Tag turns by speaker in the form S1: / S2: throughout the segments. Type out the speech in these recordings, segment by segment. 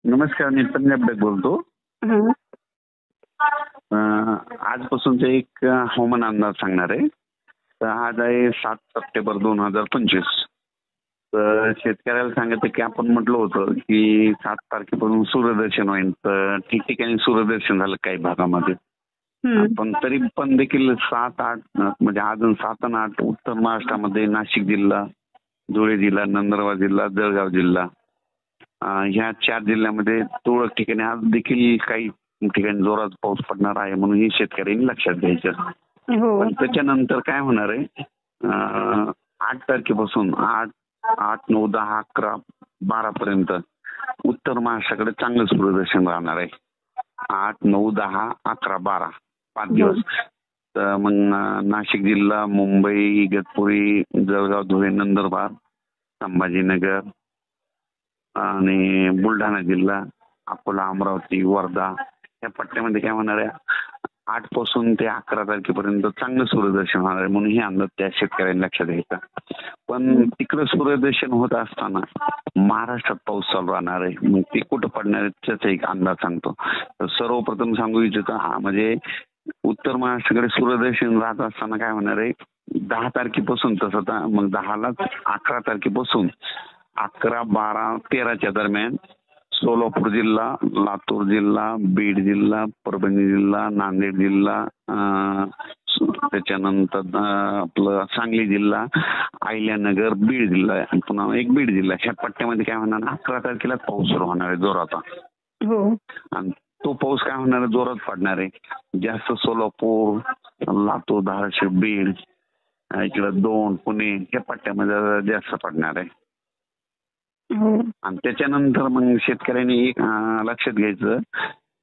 S1: नमस्कार, मी पंजाब बेग बोलतो.
S2: हं.
S1: आजपासूनचा एक हवामान अंदाज सांगणार आहे. तर आज आहे 7 सप्टेंबर 2025. तर शेतकऱ्याला सांगायचं की आपण म्हटलं होतं की 7 तारखेपासून सूर्यदर्शन होईल. तर ठिकठिकाणी सूर्यदर्शन झालं काही भागामध्ये.
S2: हं.
S1: पण तरी पण देखील 7-8 म्हणजे अजून 7 आणि 8 उत्तर महाराष्ट्रामध्ये नाशिक जिल्हा, धुळे जिल्हा, नंदुरबार जिल्हा, जळगाव जिल्हा ह्या 4 जिल्ह्यामध्ये तुरळक ठिकाणी आज देखील काही ठिकाणी जोरात पाऊस पडणार आहे म्हणून ही शेतकऱ्यांनी लक्षात घ्यायचं.
S2: हो.
S1: पण त्याच्यानंतर काय होणार आहे 8 तारखेपासून 8, 9, 10, 11, 12 पर्यंत उत्तर महाराष्ट्राकडे चांगलं सूर्यदर्शन राहणार आहे. 8, 9, 10, 11, 12 5 दिवस. तर मग नाशिक जिल्हा, मुंबई, इगतपुरी, जळगाव, धुळे, नंदुरबार, संभाजीनगर आणि बुलढाणा जिल्हा, अकोला, अमरावती, वर्धा या पट्ट्यामध्ये काय होणार आहे 8 पासून ते 11 तारखेपर्यंत चांगलं सूर्यदर्शन होणार आहे म्हणून हे अंदाज त्या शेतकऱ्यांनी लक्षात घ्यायचा. पण तिकडं सूर्यदर्शन होत असताना महाराष्ट्रात पाऊस चालू राहणार आहे. मग ते कुठं पडणार आहे त्याचा एक अंदाज सांगतो. तर सर्वप्रथम सांगू इच्छितो म्हणजे उत्तर महाराष्ट्राकडे सूर्यदर्शन राहत असताना काय होणार आहे 10 तारखेपासून तसं मग 10लाच 11 तारखेपासून 11, 12, 13च्या दरम्यान सोलापूर जिल्हा, लातूर जिल्हा, बीड जिल्हा, परभणी जिल्हा, नांदेड जिल्हा, त्याच्यानंतर आपलं सांगली जिल्हा, अहिल्यानगर, बीड जिल्हा, पुन्हा एक बीड जिल्हा ह्या पट्ट्यामध्ये काय होणार 11 तारखेला पाऊस सुरू होणार आहे जोरात.
S2: हो.
S1: आणि तो पाऊस काय होणार आहे जोरात पडणार आहे. जास्त सोलापूर, लातूर, धाराशिव, बीड इकडे 2 पुणे या पट्ट्यामध्ये जास्त पडणार आहे.
S2: हो.
S1: आणि त्याच्यानंतर मग शेतकऱ्यांनी एक लक्षात घ्यायचं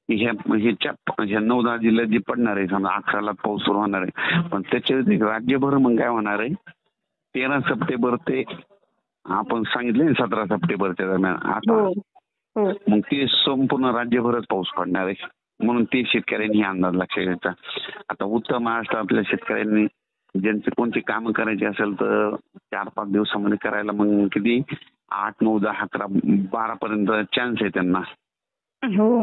S1: की ह्या 9-10 जिल्ह्यात जी पडणार आहे समजा 11ला पाऊस सुरू होणार आहे पण त्याच्या राज्यभर मग काय होणार आहे 13 सप्टेंबर ते आपण सांगितले 17 सप्टेंबरच्या दरम्यान आता मग ते संपूर्ण राज्यभरच पाऊस पडणार आहे म्हणून ते शेतकऱ्यांनी अंदाज लक्षात घ्यायचा. आता उत्तर महाराष्ट्रातल्या शेतकऱ्यांनी ज्यांचे कोणती कामं करायची असेल तर 4-5 दिवसामध्ये करायला मग किती 8, 9, 10, 11, 12 पर्यंत चान्स आहे त्यांना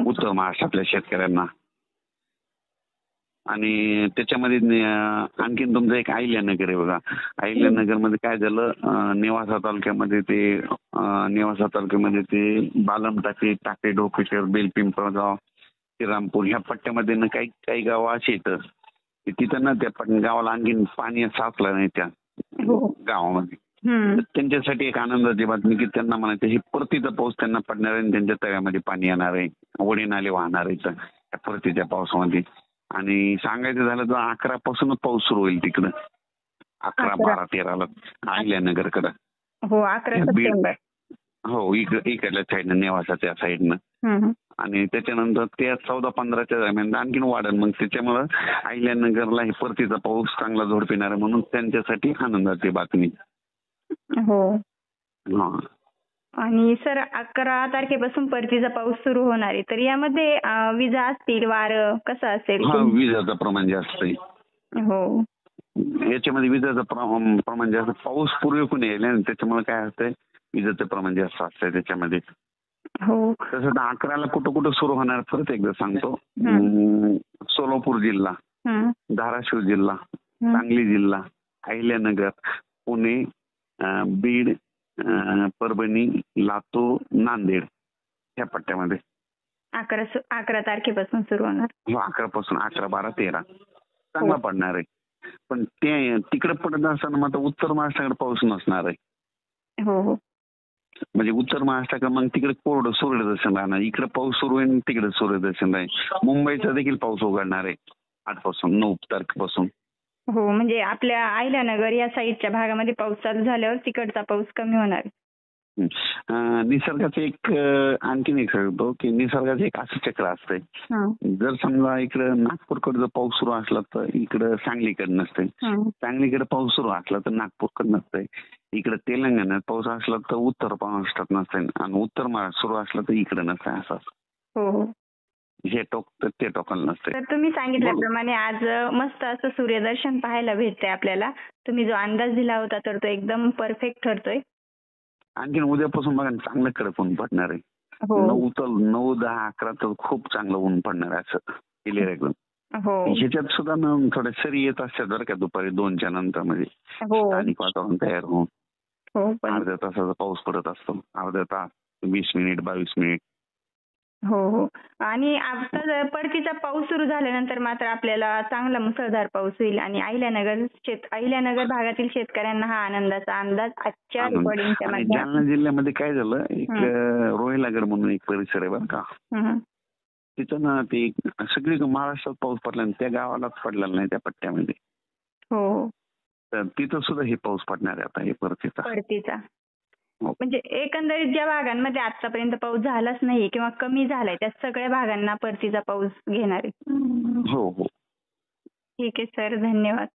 S1: उत्तर महाराष्ट्रातल्या शेतकऱ्यांना. आणि त्याच्यामध्ये आणखीन तुमचं एक अहिल्यानगर आहे बघा. अहिल्यानगर मध्ये काय झालं नेवासा तालुक्यामध्ये ते बालम टाके ढोकेश्वर, बेलपिंपळगाव, श्रीरामपूर ह्या पट्ट्यामध्ये ना काही गावं अशी येतं की तिथं ना त्या गावाला आणखीन पाणी साचलं नाही त्या गावामध्ये. त्यांच्यासाठी एक आनंदाची बातमी की त्यांना म्हणायचं हे परतीचा पाऊस त्यांना पडणार आहे आणि त्यांच्या तळ्यामध्ये पाणी येणार आहे, ओढे नाले वाहणार आहे त्या परतीच्या पावसामध्ये. आणि सांगायचं झालं तर 11 पासूनच पाऊस सुरू होईल तिकडं 11, 12, 13ला अहिल्यानगरकडं.
S2: हो 11 सप्टेंबर.
S1: हो इकडल्या साईडनं नेवासाच्या साईडनं. आणि त्याच्यानंतर ते 14, 15च्या दरम्यान आणखीन वाढेल मग त्याच्यामुळं अहिल्यानगरला हे परतीचा पाऊस चांगला झोडपिणार आहे म्हणून त्यांच्यासाठी आनंदाची बातमी.
S2: हो. आणि सर 11 तारखेपासून परतीचा पाऊस सुरू होणार आहे तर यामध्ये विजा असतील, वारं कसं असेल?
S1: विजाचं प्रमाण जास्त आहे.
S2: हो.
S1: याच्यामध्ये विजाचं प्रमाण जास्त पाऊस पूर्वीकून येईल आणि त्याच्यामुळे काय असतंय विजाचं प्रमाण जास्त असतंय त्याच्यामध्ये.
S2: हो.
S1: तसं तर 11ला कुठं सुरू होणार परत एकदा सांगतो. सोलापूर जिल्हा, धाराशिव जिल्हा, सांगली जिल्हा, अहिल्यानगर, पुणे, बीड, परभणी, लातूर, नांदेड ह्या पट्ट्यामध्ये
S2: 11 तारखेपासून सुरू होणार.
S1: 11 पासून 11, 12, 13 चांगला पडणार आहे. पण ते तिकडे पडत असताना मात्र उत्तर महाराष्ट्राकडे पाऊस नसणार आहे.
S2: हो.
S1: म्हणजे उत्तर महाराष्ट्राकडे मग तिकडे कोरडं सूर्यदर्शन राहणार. इकडे पाऊस सुरू आहे तिकडे सूर्यदर्शन राहील. मुंबईचा देखील पाऊस उघडणार आहे 8 पासून 9 तारखेपासून.
S2: हो म्हणजे आपल्या अहिल्यानगर या साईडच्या भागामध्ये पाऊस चालू झाल्यावर तिकडचा पाऊस कमी होणार आहे.
S1: निसर्गाचं एक आणखीन एक सांगतो की निसर्गाचं एक असं चक्र असतंय. जर समजा इकडे नागपूरकडे जर पाऊस सुरू असला तर इकडे सांगलीकडे नसते. सांगलीकडे पाऊस सुरू असला तर नागपूरकडे नसतंय. इकडे तेलंगणात पाऊस असला तर उत्तर महाराष्ट्रात नसतंय आणि उत्तर महाराष्ट्र सुरू असला तर इकडे नसतंय असं.
S2: हो.
S1: हे टोक तर ते टोकाला नसते.
S2: तर तुम्ही सांगितल्याप्रमाणे आज मस्त असं सूर्यदर्शन पाहायला भेटतंय आपल्याला. तुम्ही जो अंदाज दिला होता तर तो एकदम परफेक्ट ठरतोय.
S1: आणखीन उद्यापासून बघा चांगलं कडक ऊन पडणार आहे.
S2: हो
S1: 9, 10, 11 तर खूप चांगलं ऊन पडणार आहे असं क्लिअर एकदम.
S2: हो
S1: ह्याच्यात सुद्धा ना थोड्या सरी येत असतात बरं का दुपारी 2च्या नंतर मध्ये
S2: हो
S1: स्थानिक वातावरण तयार होऊन
S2: हो पण
S1: अर्ध्या तासाचा पाऊस पडत असतो. अर्धा तास, 20 मिनिट, 22 मिनिट.
S2: हो हो आणि आता जर परतीचा पाऊस सुरू झाल्यानंतर मात्र आपल्याला चांगला मुसळधार पाऊस होईल आणि अहिल्यानगर भागातील शेतकऱ्यांना हा आनंदाचा अंदाज आजच्या
S1: आनंद.
S2: रेकॉर्डिंगच्या
S1: आणि
S2: माध्यमातून.
S1: जालना जिल्ह्यामध्ये काय झालं एक रोहिलागड म्हणून एक परिसर आहे बरं का.
S2: हं.
S1: तिथं ना ते सगळी महाराष्ट्रात पाऊस पडला आणि त्या गावालाच पडलेला नाही त्या पट्ट्यामध्ये.
S2: हो हो
S1: तर तिथं सुद्धा हे पाऊस पडणार आहे आता हे परतीचा.
S2: परतीचा
S1: हो.
S2: म्हणजे एकंदरीत ज्या भागांमध्ये आतापर्यंत पाऊस झालाच नाही किंवा कमी झालाय त्या सगळ्या भागांना परतीचा पाऊस घेणार आहे.
S1: हो हो.
S2: ठीक आहे सर, धन्यवाद.